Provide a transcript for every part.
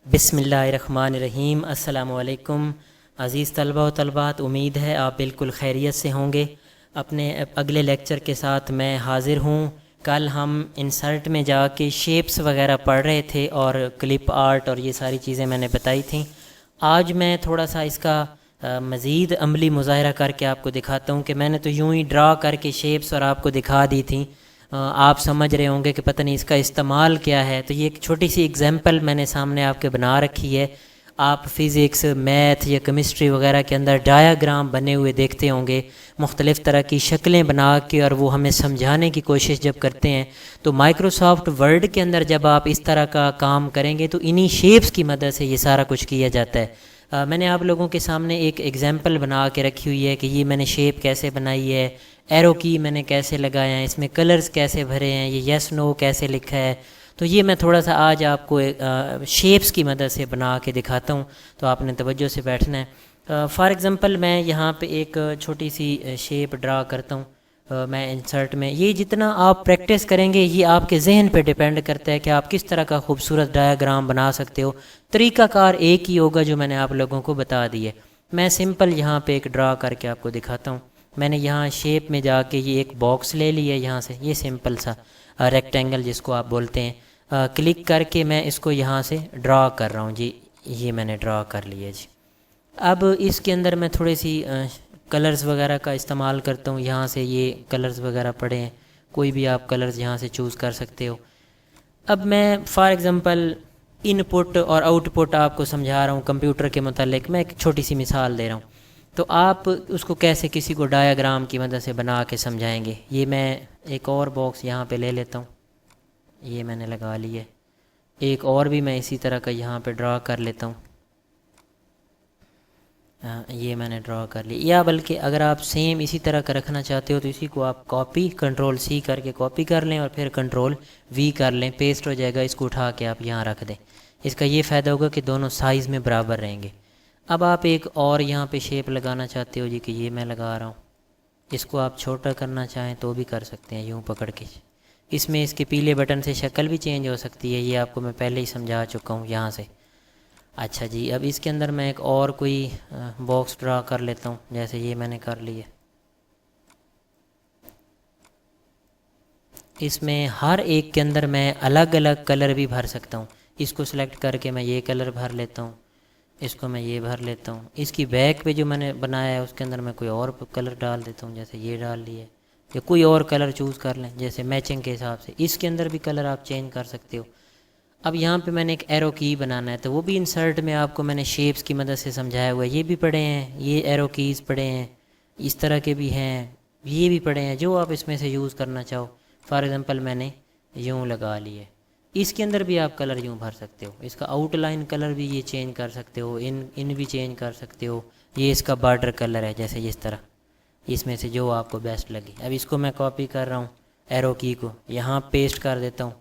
بسم اللہ الرحمن الرحیم۔ السلام علیکم عزیز طلبہ و طلبات، امید ہے آپ بالکل خیریت سے ہوں گے۔ اپنے اگلے لیکچر کے ساتھ میں حاضر ہوں۔ کل ہم انسرٹ میں جا کے شیپس وغیرہ پڑھ رہے تھے اور کلپ آرٹ اور یہ ساری چیزیں میں نے بتائی تھیں۔ آج میں تھوڑا سا اس کا مزید عملی مظاہرہ کر کے آپ کو دکھاتا ہوں کہ میں نے تو یوں ہی ڈرا کر کے شیپس اور آپ کو دکھا دی تھیں، آپ سمجھ رہے ہوں گے کہ پتہ نہیں اس کا استعمال کیا ہے۔ تو یہ ایک چھوٹی سی اگزامپل میں نے سامنے آپ کے بنا رکھی ہے۔ آپ فزکس، میتھ یا کیمسٹری وغیرہ کے اندر ڈایاگرام بنے ہوئے دیکھتے ہوں گے، مختلف طرح کی شکلیں بنا کے، اور وہ ہمیں سمجھانے کی کوشش جب کرتے ہیں تو مائکروسافٹ ورڈ کے اندر جب آپ اس طرح کا کام کریں گے تو انہی شیپس کی مدد سے یہ سارا کچھ کیا جاتا ہے۔ میں نے آپ لوگوں کے سامنے ایک ایگزامپل بنا کے رکھی ہوئی ہے کہ یہ میں نے شیپ کیسے بنائی ہے، ایرو کی میں نے کیسے لگایا ہے، اس میں کلرز کیسے بھرے ہیں، یہ یس نو کیسے لکھا ہے۔ تو یہ میں تھوڑا سا آج آپ کو شیپس کی مدد سے بنا کے دکھاتا ہوں، تو آپ نے توجہ سے بیٹھنا ہے۔ فار ایگزامپل میں یہاں پہ ایک چھوٹی سی شیپ ڈرا کرتا ہوں۔ میں انسرٹ میں، یہ جتنا آپ پریکٹس کریں گے یہ آپ کے ذہن پہ ڈیپینڈ کرتا ہے کہ آپ کس طرح کا خوبصورت ڈایاگرام بنا سکتے ہو۔ طریقہ کار ایک ہی ہوگا جو میں نے آپ لوگوں کو بتا دی ہے۔ میں سمپل یہاں پہ ایک ڈرا کر کے آپ کو دکھاتا ہوں۔ میں نے یہاں شیپ میں جا کے یہ ایک باکس لے لیا یہاں سے، یہ سمپل سا ریکٹینگل جس کو آپ بولتے ہیں، کلک کر کے میں اس کو یہاں سے ڈرا کر رہا ہوں جی۔ یہ میں نے ڈرا کر لیا جی۔ اب اس کے اندر میں تھوڑی سی کلرز وغیرہ کا استعمال کرتا ہوں۔ یہاں سے یہ کلرز وغیرہ پڑے ہیں، کوئی بھی آپ کلرز یہاں سے چوز کر سکتے ہو۔ اب میں فار ایگزامپل ان پٹ اور آؤٹ پٹ آپ کو سمجھا رہا ہوں کمپیوٹر کے متعلق، میں ایک چھوٹی سی مثال دے رہا ہوں، تو آپ اس کو کیسے کسی کو ڈایاگرام کی مدد سے بنا کے سمجھائیں گے۔ یہ میں ایک اور باکس یہاں پہ لے لیتا ہوں، یہ میں نے لگا لی ہے۔ ایک اور بھی میں اسی طرح کا یہاں پہ ڈرا کر لیتا ہوں، یہ میں نے ڈرا کر لی۔ یا بلکہ اگر آپ سیم اسی طرح کا رکھنا چاہتے ہو تو اسی کو آپ کاپی کنٹرول سی کر کے کاپی کر لیں اور پھر کنٹرول وی کر لیں، پیسٹ ہو جائے گا۔ اس کو اٹھا کے آپ یہاں رکھ دیں، اس کا یہ فائدہ ہوگا کہ دونوں سائز میں برابر رہیں گے۔ اب آپ ایک اور یہاں پہ شیپ لگانا چاہتے ہو جی، کہ یہ میں لگا رہا ہوں، اس کو آپ چھوٹا کرنا چاہیں تو بھی کر سکتے ہیں یوں پکڑ کے۔ اس میں اس کے پیلے بٹن سے شکل بھی چینج ہو سکتی ہے، یہ آپ کو میں پہلے ہی سمجھا چکا ہوں یہاں سے۔ اچھا جی، اب اس کے اندر میں ایک اور کوئی باکس ڈرا کر لیتا ہوں، جیسے یہ میں نے کر لی ہے۔ اس میں ہر ایک کے اندر میں الگ الگ کلر بھی بھر سکتا ہوں۔ اس کو سلیکٹ کر کے میں یہ کلر بھر لیتا ہوں، اس کو میں یہ بھر لیتا ہوں۔ اس کی بیک پہ جو میں نے بنایا ہے اس کے اندر میں کوئی اور کلر ڈال دیتا ہوں، جیسے یہ ڈال لیے، یا کوئی اور کلر چوز کر لیں جیسے میچنگ کے حساب سے۔ اس کے اندر بھی کلر آپ چینج کر سکتے ہو۔ اب یہاں پہ میں نے ایک ایرو کی بنانا ہے، تو وہ بھی انسرٹ میں آپ کو میں نے شیپس کی مدد سے سمجھایا ہوا ہے۔ یہ بھی پڑے ہیں، یہ ایرو کیز پڑے ہیں، اس طرح کے بھی ہیں، یہ بھی پڑے ہیں، جو آپ اس میں سے یوز کرنا چاہو۔ فار ایگزامپل میں نے یوں لگا لی ہے۔ اس کے اندر بھی آپ کلر یوں بھر سکتے ہو، اس کا آؤٹ لائن کلر بھی یہ چینج کر سکتے ہو، ان بھی چینج کر سکتے ہو۔ یہ اس کا بارڈر کلر ہے، جیسے اس طرح، اس میں سے جو آپ کو بیسٹ لگے۔ اب اس کو میں کاپی کر رہا ہوں، ایرو کی کو یہاں پیسٹ کر دیتا ہوں،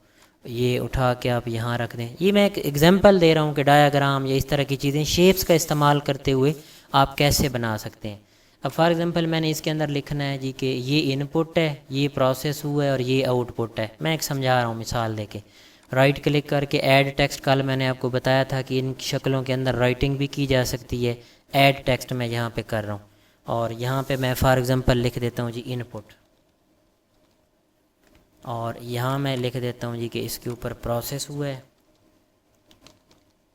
یہ اٹھا کے آپ یہاں رکھ دیں۔ یہ میں ایک ایگزامپل دے رہا ہوں کہ ڈایاگرام یا اس طرح کی چیزیں شیپس کا استعمال کرتے ہوئے آپ کیسے بنا سکتے ہیں۔ اب فار ایگزامپل میں نے اس کے اندر لکھنا ہے جی کہ یہ ان پٹ ہے، یہ پروسیس ہوا ہے، اور یہ آؤٹ پٹ ہے۔ میں ایک سمجھا رہا ہوں مثال دے کے۔ رائٹ کلک کر کے ایڈ ٹیکسٹ، کل میں نے آپ کو بتایا تھا کہ ان شکلوں کے اندر رائٹنگ بھی کی جا سکتی ہے۔ ایڈ ٹیکسٹ میں یہاں پہ کر رہا ہوں، اور یہاں پہ میں فار ایگزامپل لکھ دیتا ہوں جی ان پٹ، اور یہاں میں لکھ دیتا ہوں جی کہ اس کے اوپر پروسیس ہوا ہے۔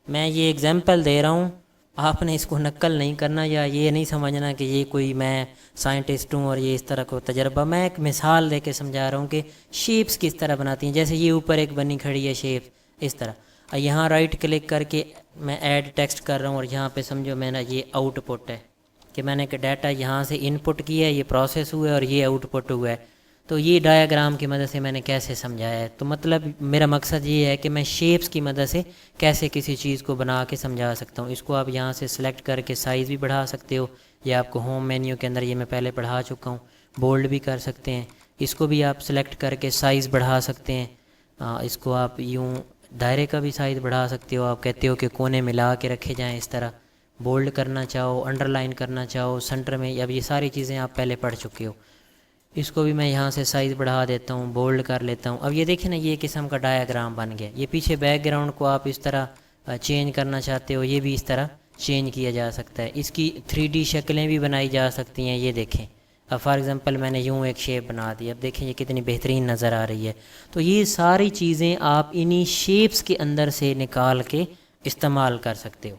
میں یہ ایگزامپل دے رہا ہوں، آپ نے اس کو نقل نہیں کرنا یا یہ نہیں سمجھنا کہ یہ کوئی میں سائنٹسٹ ہوں اور یہ اس طرح کو تجربہ۔ میں ایک مثال دے کے سمجھا رہا ہوں کہ شیپس کس طرح بناتی ہیں۔ جیسے یہ اوپر ایک بنی کھڑی ہے شیپ، اس طرح یہاں رائٹ کلک کر کے میں ایڈ ٹیکسٹ کر رہا ہوں، اور یہاں پہ سمجھو میں نے یہ آؤٹ پٹ ہے کہ میں نے کہ ڈیٹا یہاں سے ان پٹ کیا ہے، یہ پروسیس ہوا ہے اور یہ آؤٹ پٹ ہوا ہے۔ تو یہ ڈایاگرام کی مدد سے میں نے کیسے سمجھایا ہے، تو مطلب میرا مقصد یہ ہے کہ میں شیپس کی مدد سے کیسے کسی چیز کو بنا کے سمجھا سکتا ہوں۔ اس کو آپ یہاں سے سلیکٹ کر کے سائز بھی بڑھا سکتے ہو، یا آپ کو ہوم مینیو کے اندر یہ میں پہلے پڑھا چکا ہوں، بولڈ بھی کر سکتے ہیں۔ اس کو بھی آپ سلیکٹ کر کے سائز بڑھا سکتے ہیں۔ اس کو آپ یوں دائرے کا بھی سائز بڑھا سکتے ہو، آپ کہتے ہو کہ کونے ملا کے رکھے جائیں اس طرح، بولڈ کرنا چاہو، انڈر لائن کرنا چاہو، سنٹر میں، اب یہ ساری چیزیں آپ پہلے پڑھ چکے ہو۔ اس کو بھی میں یہاں سے سائز بڑھا دیتا ہوں، بولڈ کر لیتا ہوں۔ اب یہ دیکھیں نا، یہ قسم کا ڈایاگرام بن گیا۔ یہ پیچھے بیک گراؤنڈ کو آپ اس طرح چینج کرنا چاہتے ہو یہ بھی اس طرح چینج کیا جا سکتا ہے. اس کی 3D شکلیں بھی بنائی جا سکتی ہیں. یہ دیکھیں اب فار ایگزامپل میں نے یوں ایک شیپ بنا دی, اب دیکھیں یہ کتنی بہترین نظر آ رہی ہے. تو یہ ساری چیزیں آپ انہی شیپس کے اندر سے نکال کے استعمال کر سکتے ہو.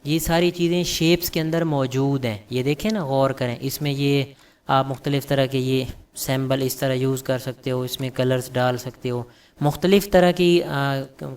یہ ساری چیزیں شیپس کے اندر موجود ہیں. یہ دیکھیں نا, غور کریں, اس میں یہ آپ مختلف طرح کے یہ سیمبل اس طرح یوز کر سکتے ہو, اس میں کلرز ڈال سکتے ہو. مختلف طرح کی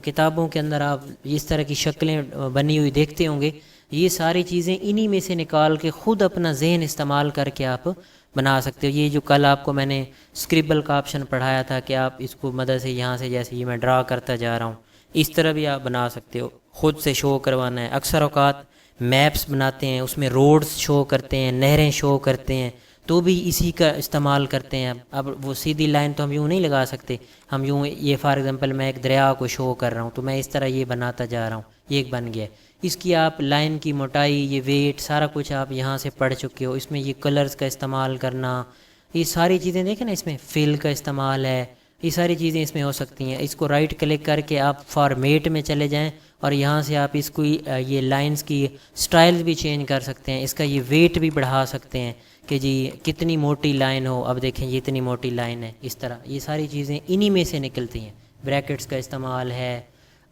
کتابوں کے اندر آپ اس طرح کی شکلیں بنی ہوئی دیکھتے ہوں گے. یہ ساری چیزیں انہی میں سے نکال کے خود اپنا ذہن استعمال کر کے آپ بنا سکتے ہو. یہ جو کل آپ کو میں نے اسکربل کا آپشن پڑھایا تھا کہ آپ اس کو مدد سے یہاں سے جیسے یہ میں ڈرا کرتا جا رہا ہوں, اس طرح بھی آپ بنا سکتے ہو. خود سے شو کروانا ہے. اکثر اوقات میپس بناتے ہیں, اس میں روڈز شو کرتے ہیں, نہریں شو کرتے ہیں, تو بھی اسی کا استعمال کرتے ہیں. اب وہ سیدھی لائن تو ہم یوں نہیں لگا سکتے, ہم یوں یہ فار ایگزامپل میں ایک دریا کو شو کر رہا ہوں تو میں اس طرح یہ بناتا جا رہا ہوں, یہ ایک بن گیا. اس کی آپ لائن کی موٹائی, یہ ویٹ, سارا کچھ آپ یہاں سے پڑھ چکے ہو. اس میں یہ کلرز کا استعمال کرنا, یہ ساری چیزیں دیکھیں نا, اس میں فل کا استعمال ہے. یہ ساری چیزیں اس میں ہو سکتی ہیں. اس کو رائٹ کلک کر کے آپ فارمیٹ میں چلے جائیں اور یہاں سے آپ اس کو یہ لائنز کی سٹائل بھی چینج کر سکتے ہیں. اس کا یہ ویٹ بھی بڑھا سکتے ہیں کہ جی کتنی موٹی لائن ہو. اب دیکھیں یہ اتنی موٹی لائن ہے, اس طرح یہ ساری چیزیں انہی میں سے نکلتی ہیں. بریکٹس کا استعمال ہے.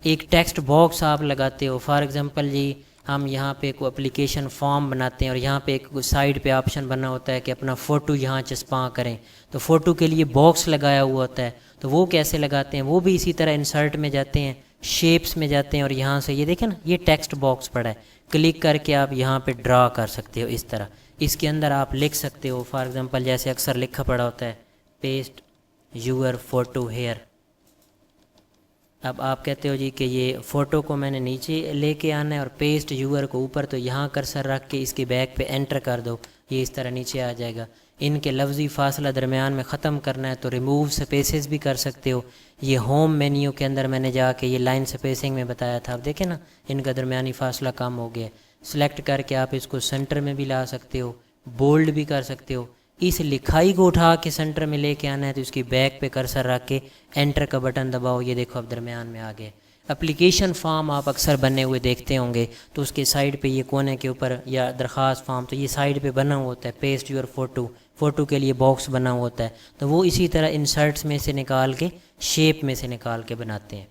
ایک ٹیکسٹ باکس آپ لگاتے ہو, فار ایگزامپل جی ہم یہاں پہ کوئی اپلیکیشن فارم بناتے ہیں اور یہاں پہ ایک سائڈ پہ آپشن بنا ہوتا ہے کہ اپنا فوٹو یہاں چسپاں کریں, تو فوٹو کے لیے باکس لگایا ہوا ہوتا ہے. تو وہ کیسے لگاتے ہیں, وہ بھی اسی طرح انسرٹ میں جاتے ہیں, شیپس میں جاتے ہیں اور یہاں سے یہ دیکھیں نا, یہ ٹیکسٹ باکس پڑا ہے, کلک کر کے آپ یہاں پہ ڈرا کر سکتے ہو. اس طرح اس کے اندر آپ لکھ سکتے ہو. فار ایگزامپل جیسے اکثر لکھا پڑا ہوتا ہے پیسٹ یور فوٹو ہیئر. اب آپ کہتے ہو جی کہ یہ فوٹو کو میں نے نیچے لے کے آنا ہے اور پیسٹ یور کو اوپر, تو یہاں کرسر رکھ کے اس کے بیک پہ انٹر کر دو, یہ اس طرح نیچے آ جائے گا. ان کے لفظی فاصلہ درمیان میں ختم کرنا ہے تو ریموو سپیسز بھی کر سکتے ہو. یہ ہوم مینیو کے اندر میں نے جا کے یہ لائن سپیسنگ میں بتایا تھا, اب دیکھیں نا ان کا درمیانی فاصلہ کم ہو گیا. سلیکٹ کر کے آپ اس کو سینٹر میں بھی لا سکتے ہو, بولڈ بھی کر سکتے ہو. اس لکھائی کو اٹھا کے سینٹر میں لے کے آنا ہے تو اس کی بیک پہ کرسر رکھ کے انٹر کا بٹن دباؤ, یہ دیکھو اب درمیان میں آ گئے. اپلیکیشن فارم آپ اکثر بنے ہوئے دیکھتے ہوں گے, تو اس کے سائڈ پہ یہ کونے کے اوپر یا درخواست فارم, تو یہ سائڈ پہ بنا ہوا ہوتا ہے پیسٹ یور فوٹو, فوٹو کے لیے باکس بنا ہوا ہوتا ہے. تو وہ اسی طرح انسرٹس میں سے نکال کے شیپ میں سے نکال کے بناتے ہیں.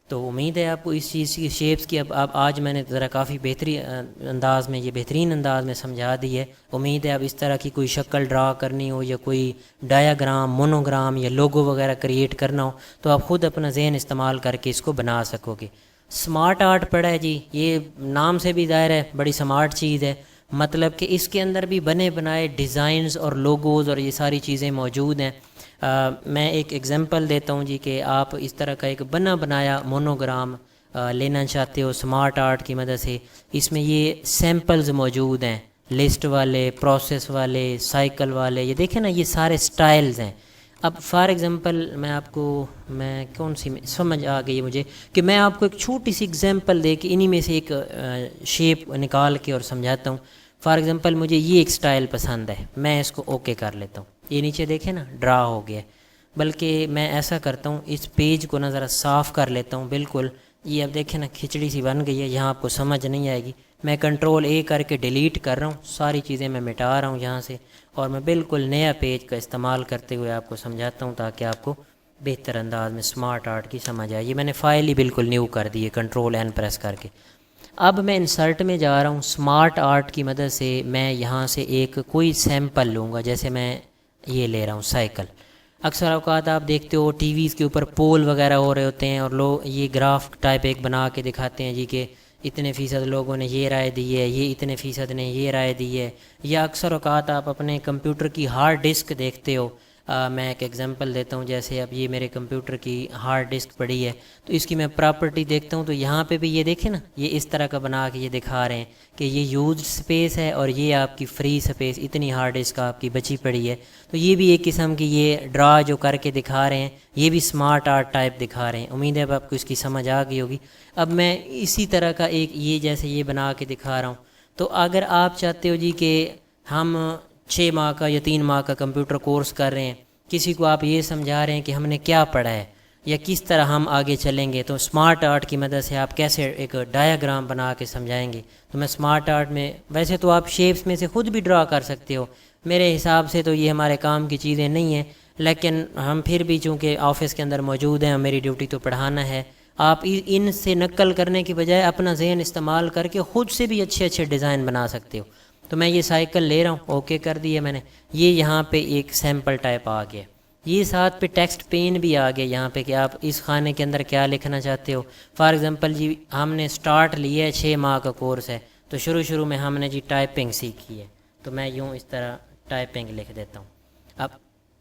تو امید ہے آپ کو اس چیز کی شیپس کی اب آج میں نے ذرا کافی بہترین انداز میں سمجھا دی ہے. امید ہے اب اس طرح کی کوئی شکل ڈرا کرنی ہو یا کوئی ڈایاگرام, مونوگرام یا لوگو وغیرہ کریٹ کرنا ہو تو آپ خود اپنا ذہن استعمال کر کے اس کو بنا سکو گے. سمارٹ آرٹ پڑا ہے جی, یہ نام سے بھی ظاہر ہے بڑی سمارٹ چیز ہے, مطلب کہ اس کے اندر بھی بنے بنائے ڈیزائنز اور لوگوز اور یہ ساری چیزیں موجود ہیں. میں ایک ایگزامپل دیتا ہوں جی کہ آپ اس طرح کا ایک بنا بنایا مونوگرام لینا چاہتے ہو سمارٹ آرٹ کی مدد سے. اس میں یہ سیمپلز موجود ہیں, لسٹ والے, پروسیس والے, سائیکل والے, یہ دیکھیں نا یہ سارے سٹائلز ہیں. اب فار ایگزامپل میں کون سی سمجھ آ گئی مجھے کہ میں آپ کو ایک چھوٹی سی ایگزامپل دے کے انہی میں سے ایک شیپ نکال کے اور سمجھاتا ہوں. فار ایگزامپل مجھے یہ ایک سٹائل پسند ہے, میں اس کو اوکے کر لیتا ہوں. یہ نیچے دیکھیں نا ڈرا ہو گیا, بلکہ میں ایسا کرتا ہوں اس پیج کو نا ذرا صاف کر لیتا ہوں. بالکل یہ اب دیکھیں نا کھچڑی سی بن گئی ہے, یہاں آپ کو سمجھ نہیں آئے گی. میں کنٹرول اے کر کے ڈیلیٹ کر رہا ہوں, ساری چیزیں میں مٹا رہا ہوں یہاں سے, اور میں بالکل نیا پیج کا استعمال کرتے ہوئے آپ کو سمجھاتا ہوں تاکہ آپ کو بہتر انداز میں سمارٹ آرٹ کی سمجھ آئے. یہ میں نے فائل ہی بالکل نیو کر دی ہے کنٹرول این پریس کر کے. اب میں انسرٹ میں جا رہا ہوں, سمارٹ آرٹ کی مدد سے میں یہاں سے ایک کوئی سیمپل لوں گا. جیسے میں یہ لے رہا ہوں سائیکل. اکثر اوقات آپ دیکھتے ہو ٹی ویز کے اوپر پول وغیرہ ہو رہے ہوتے ہیں اور لوگ یہ گراف ٹائپ ایک بنا کے دکھاتے ہیں جی کہ اتنے فیصد لوگوں نے یہ رائے دی ہے, یہ اتنے فیصد نے یہ رائے دی ہے. یا اکثر اوقات آپ اپنے کمپیوٹر کی ہارڈ ڈسک دیکھتے ہو. میں ایک ایگزامپل دیتا ہوں, جیسے اب یہ میرے کمپیوٹر کی ہارڈ ڈسک پڑی ہے تو اس کی میں پراپرٹی دیکھتا ہوں, تو یہاں پہ بھی یہ دیکھیں نا یہ اس طرح کا بنا کے یہ دکھا رہے ہیں کہ یہ یوزڈ سپیس ہے اور یہ آپ کی فری سپیس, اتنی ہارڈ ڈسک آپ کی بچی پڑی ہے. تو یہ بھی ایک قسم کی یہ ڈرا جو کر کے دکھا رہے ہیں, یہ بھی سمارٹ آرٹ ٹائپ دکھا رہے ہیں. امید ہے اب آپ کو اس کی سمجھ آ گئی ہوگی. اب میں اسی طرح کا ایک یہ جیسے یہ بنا کے دکھا رہا ہوں, تو اگر آپ چاہتے ہو جی کہ ہم 6 ماہ کا یا 3 ماہ کا کمپیوٹر کورس کر رہے ہیں, کسی کو آپ یہ سمجھا رہے ہیں کہ ہم نے کیا پڑھا ہے, یا کس طرح ہم آگے چلیں گے. تو اسمارٹ آرٹ کی مدد سے آپ کیسے ایک ڈایاگرام بنا کے سمجھائیں گے. تو میں اسمارٹ آرٹ میں ویسے تو آپ شیپس میں سے خود بھی ڈرا کر سکتے ہو، میرے حساب سے تو یہ ہمارے کام کی چیزیں نہیں ہیں، لیکن ہم پھر بھی چونکہ آفس کے اندر موجود ہیں، میری ڈیوٹی تو پڑھانا ہے. آپ ان سے نقل کرنے کی بجائے اپنا ذہن استعمال کر کے خود سے بھی اچھے اچھے ڈیزائن بنا سکتے ہو. تو میں یہ سائیکل لے رہا ہوں، اوکے کر دیا میں نے. یہ یہاں پہ ایک سیمپل ٹائپ آ گیا. یہ ساتھ پہ ٹیکسٹ پین بھی آ گیا یہاں پہ کہ آپ اس خانے کے اندر کیا لکھنا چاہتے ہو. فار ایگزامپل جی ہم نے سٹارٹ لیا ہے، 6 ماہ کا کورس ہے، تو شروع میں ہم نے جی ٹائپنگ سیکھی ہے، تو میں یوں اس طرح ٹائپنگ لکھ دیتا ہوں. اب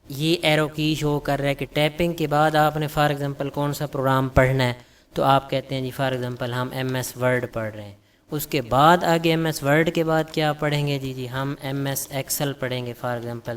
یہ ایرو کی شو کر رہا ہے کہ ٹائپنگ کے بعد آپ نے فار ایگزامپل کون سا پروگرام پڑھنا ہے. تو آپ کہتے ہیں جی فار ایگزامپل ہم ایم ایس ورڈ پڑھ رہے ہیں، اس کے بعد آگے ایم ایس ورڈ کے بعد کیا پڑھیں گے جی ہم ایم ایس ایکسل پڑھیں گے فار ایگزامپل.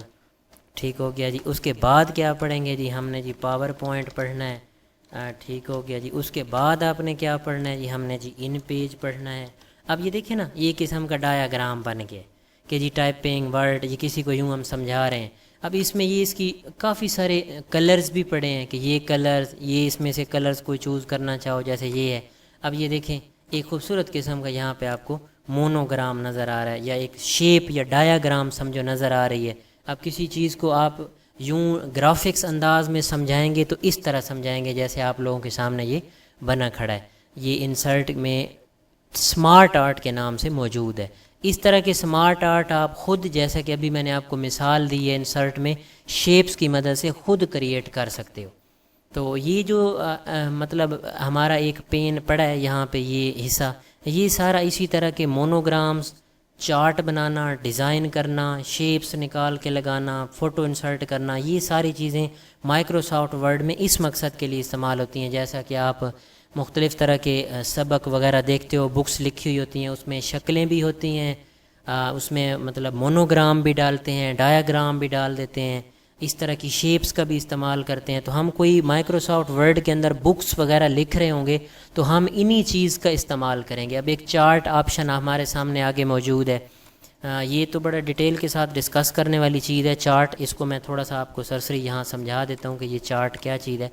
ٹھیک ہو گیا جی. اس کے بعد کیا پڑھیں گے جی ہم نے جی پاور پوائنٹ پڑھنا ہے. ٹھیک ہو گیا جی. اس کے بعد آپ نے کیا پڑھنا ہے جی ہم نے جی ان پیج پڑھنا ہے. اب یہ دیکھیں نا، یہ قسم کا ڈایاگرام بن گیا کہ جی ٹائپنگ ورڈ، یہ کسی کو یوں ہم سمجھا رہے ہیں. اب اس میں یہ اس کی کافی سارے کلرز بھی پڑے ہیں کہ یہ کلرز، یہ اس میں سے کلرز کوئی چوز کرنا چاہو جیسے یہ ہے. اب یہ دیکھیں ایک خوبصورت قسم کا یہاں پہ آپ کو مونوگرام نظر آ رہا ہے، یا ایک شیپ یا ڈایاگرام سمجھو نظر آ رہی ہے. اب کسی چیز کو آپ یوں گرافکس انداز میں سمجھائیں گے تو اس طرح سمجھائیں گے جیسے آپ لوگوں کے سامنے یہ بنا کھڑا ہے. یہ انسرٹ میں سمارٹ آرٹ کے نام سے موجود ہے. اس طرح کے سمارٹ آرٹ آپ خود، جیسا کہ ابھی میں نے آپ کو مثال دی ہے انسرٹ میں، شیپس کی مدد سے خود کریٹ کر سکتے ہو. تو یہ جو مطلب ہمارا ایک پین پڑا ہے یہاں پہ یہ حصہ، یہ سارا اسی طرح کے مونوگرامز، چارٹ بنانا، ڈیزائن کرنا، شیپس نکال کے لگانا، فوٹو انسرٹ کرنا، یہ ساری چیزیں مائکروسافٹ ورڈ میں اس مقصد کے لیے استعمال ہوتی ہیں. جیسا کہ آپ مختلف طرح کے سبق وغیرہ دیکھتے ہو، بکس لکھی ہوئی ہوتی ہیں، اس میں شکلیں بھی ہوتی ہیں، اس میں مطلب مونوگرام بھی ڈالتے ہیں، ڈایاگرام بھی ڈال دیتے ہیں، اس طرح کی شیپس کا بھی استعمال کرتے ہیں. تو ہم کوئی مائکروسافٹ ورڈ کے اندر بکس وغیرہ لکھ رہے ہوں گے تو ہم انہی چیز کا استعمال کریں گے. اب ایک چارٹ آپشن ہمارے سامنے آگے موجود ہے. یہ تو بڑا ڈیٹیل کے ساتھ ڈسکس کرنے والی چیز ہے چارٹ. اس کو میں تھوڑا سا آپ کو سرسری یہاں سمجھا دیتا ہوں کہ یہ چارٹ کیا چیز ہے.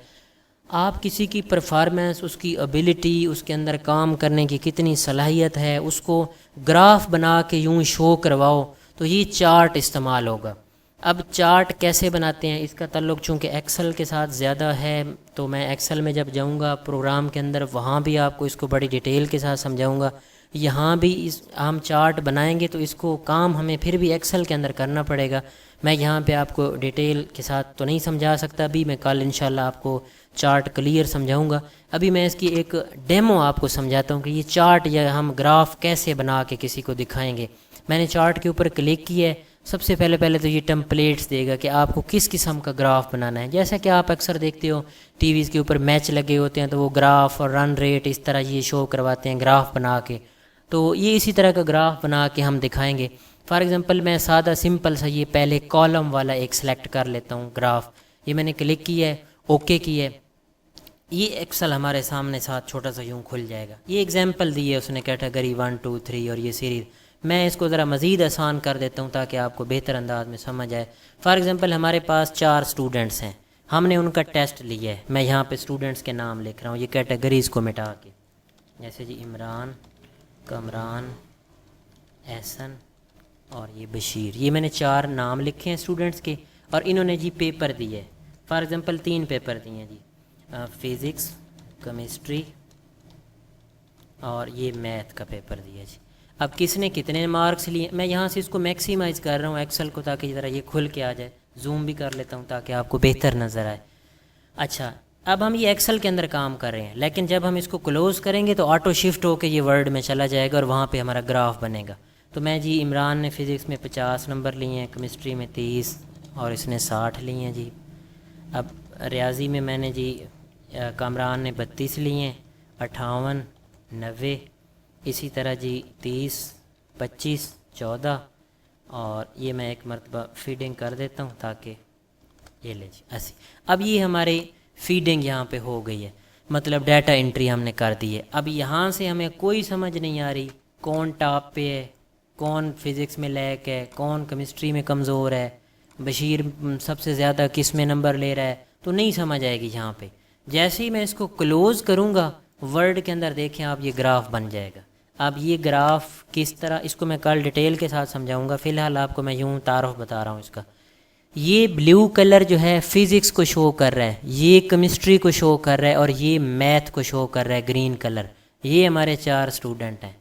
آپ کسی کی پرفارمنس، اس کی ابیلٹی، اس کے اندر کام کرنے کی کتنی صلاحیت ہے، اس کو گراف بنا کے یوں شو کرواؤ تو یہ چارٹ استعمال ہوگا. اب چارٹ کیسے بناتے ہیں، اس کا تعلق چونکہ ایکسل کے ساتھ زیادہ ہے، تو میں ایکسل میں جب جاؤں گا پروگرام کے اندر وہاں بھی آپ کو اس کو بڑی ڈیٹیل کے ساتھ سمجھاؤں گا. یہاں بھی ہم چارٹ بنائیں گے تو اس کو کام ہمیں پھر بھی ایکسل کے اندر کرنا پڑے گا. میں یہاں پہ آپ کو ڈیٹیل کے ساتھ تو نہیں سمجھا سکتا ابھی، میں کل انشاءاللہ آپ کو چارٹ کلیئر سمجھاؤں گا. ابھی میں اس کی ایک ڈیمو آپ کو سمجھاتا ہوں کہ یہ چارٹ یا ہم گراف کیسے بنا کے کسی کو دکھائیں گے. میں نے چارٹ کے اوپر کلک کیا ہے. سب سے پہلے تو یہ ٹیمپلیٹس دے گا کہ آپ کو کس قسم کا گراف بنانا ہے. جیسا کہ آپ اکثر دیکھتے ہو ٹی ویز کے اوپر میچ لگے ہوتے ہیں تو وہ گراف اور رن ریٹ اس طرح یہ شو کرواتے ہیں گراف بنا کے. تو یہ اسی طرح کا گراف بنا کے ہم دکھائیں گے. فار ایگزامپل میں سادہ سمپل سا یہ پہلے کالم والا ایک سلیکٹ کر لیتا ہوں گراف. یہ میں نے کلک کیا ہے، اوکے کیا ہے. یہ ایکسل ہمارے سامنے ساتھ چھوٹا سا یوں کھل جائے گا. یہ ایگزامپل دی ہے اس نے، کیٹیگری 1 2 3 اور یہ سیریز. میں اس کو ذرا مزید آسان کر دیتا ہوں تاکہ آپ کو بہتر انداز میں سمجھ آئے. فار ایگزامپل ہمارے پاس 4 اسٹوڈنٹس ہیں، ہم نے ان کا ٹیسٹ لیا ہے. میں یہاں پہ اسٹوڈنٹس کے نام لکھ رہا ہوں یہ کیٹیگریز کو مٹا کے، جیسے جی عمران، کمران، احسن اور یہ بشیر. یہ میں نے 4 نام لکھے ہیں اسٹوڈنٹس کے، اور انہوں نے جی پیپر دیے. فار ایگزامپل 3 پیپر دیے ہیں جی، فزکس، کیمسٹری اور یہ میتھ کا پیپر دیا جی. اب کس نے کتنے مارکس لیے، میں یہاں سے اس کو میکسیمائز کر رہا ہوں ایکسل کو تاکہ ذرا یہ کھل کے آ جائے. زوم بھی کر لیتا ہوں تاکہ آپ کو بہتر نظر آئے. اچھا اب ہم یہ ایکسل کے اندر کام کر رہے ہیں، لیکن جب ہم اس کو کلوز کریں گے تو آٹو شفٹ ہو کے یہ ورڈ میں چلا جائے گا اور وہاں پہ ہمارا گراف بنے گا. تو میں جی عمران نے فزکس میں 50 نمبر لیے ہیں، کیمسٹری میں 30 اور اس نے 60 لیے ہیں جی. اب ریاضی میں میں نے جی کامران نے 32 لیے ہیں، 58 90 اسی طرح جی 30 25 14 اور یہ میں ایک مرتبہ فیڈنگ کر دیتا ہوں تاکہ یہ لے جی 80. اب یہ ہمارے فیڈنگ یہاں پہ ہو گئی ہے، مطلب ڈیٹا انٹری ہم نے کر دی ہے. اب یہاں سے ہمیں کوئی سمجھ نہیں آ رہی کون ٹاپ پہ ہے، کون فزکس میں لیک ہے، کون کیمسٹری میں کمزور ہے، بشیر سب سے زیادہ کس میں نمبر لے رہا ہے، تو نہیں سمجھ آئے گی یہاں پہ. جیسے ہی میں اس کو کلوز کروں گا ورڈ کے اندر دیکھیں آپ یہ گراف بن جائے گا. اب یہ گراف کس طرح، اس کو میں کل ڈیٹیل کے ساتھ سمجھاؤں گا، فی الحال آپ کو میں یوں تعارف بتا رہا ہوں اس کا. یہ بلیو کلر جو ہے فزکس کو شو کر رہا ہے، یہ کیمسٹری کو شو کر رہا ہے، اور یہ میتھ کو شو کر رہا ہے گرین کلر. یہ ہمارے 4 اسٹوڈنٹ ہیں.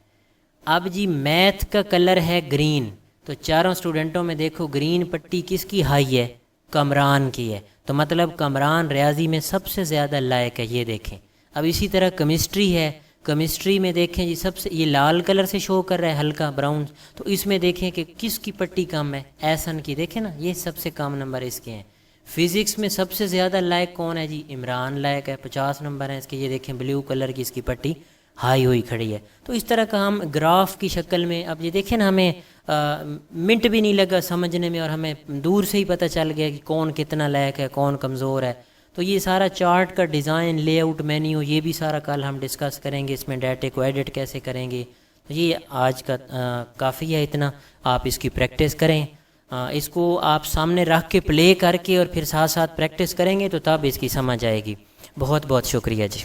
اب جی میتھ کا کلر ہے گرین، تو چاروں اسٹوڈنٹوں میں دیکھو گرین پٹی کس کی ہائی ہے؟ کمران کی ہے. تو مطلب کمران ریاضی میں سب سے زیادہ لائق ہے، یہ دیکھیں. اب اسی طرح کیمسٹری ہے، کیمسٹری میں دیکھیں جی سب سے، یہ لال کلر سے شو کر رہا ہے ہلکا براؤن، تو اس میں دیکھیں کہ کس کی پٹی کم ہے؟ ایسن کی. دیکھیں نا یہ سب سے کم نمبر اس کے ہیں. فزکس میں سب سے زیادہ لائق کون ہے جی؟ عمران لائق ہے، 50 نمبر ہیں اس کے. یہ دیکھیں بلیو کلر کی اس کی پٹی ہائی ہوئی کھڑی ہے. تو اس طرح کا ہم گراف کی شکل میں، اب یہ دیکھیں نا ہمیں منٹ بھی نہیں لگا سمجھنے میں، اور ہمیں دور سے ہی پتہ چل گیا کہ کون کتنا لائق ہے، کون کمزور ہے. تو یہ سارا چارٹ کا ڈیزائن، لے آؤٹ، مینیو، یہ بھی سارا کل ہم ڈسکس کریں گے. اس میں ڈیٹے کو ایڈٹ کیسے کریں گے. یہ آج کا کافی ہے اتنا. آپ اس کی پریکٹس کریں، اس کو آپ سامنے رکھ کے پلے کر کے اور پھر ساتھ ساتھ پریکٹس کریں گے تو تب اس کی سمجھ آئے گی. بہت بہت شکریہ جی.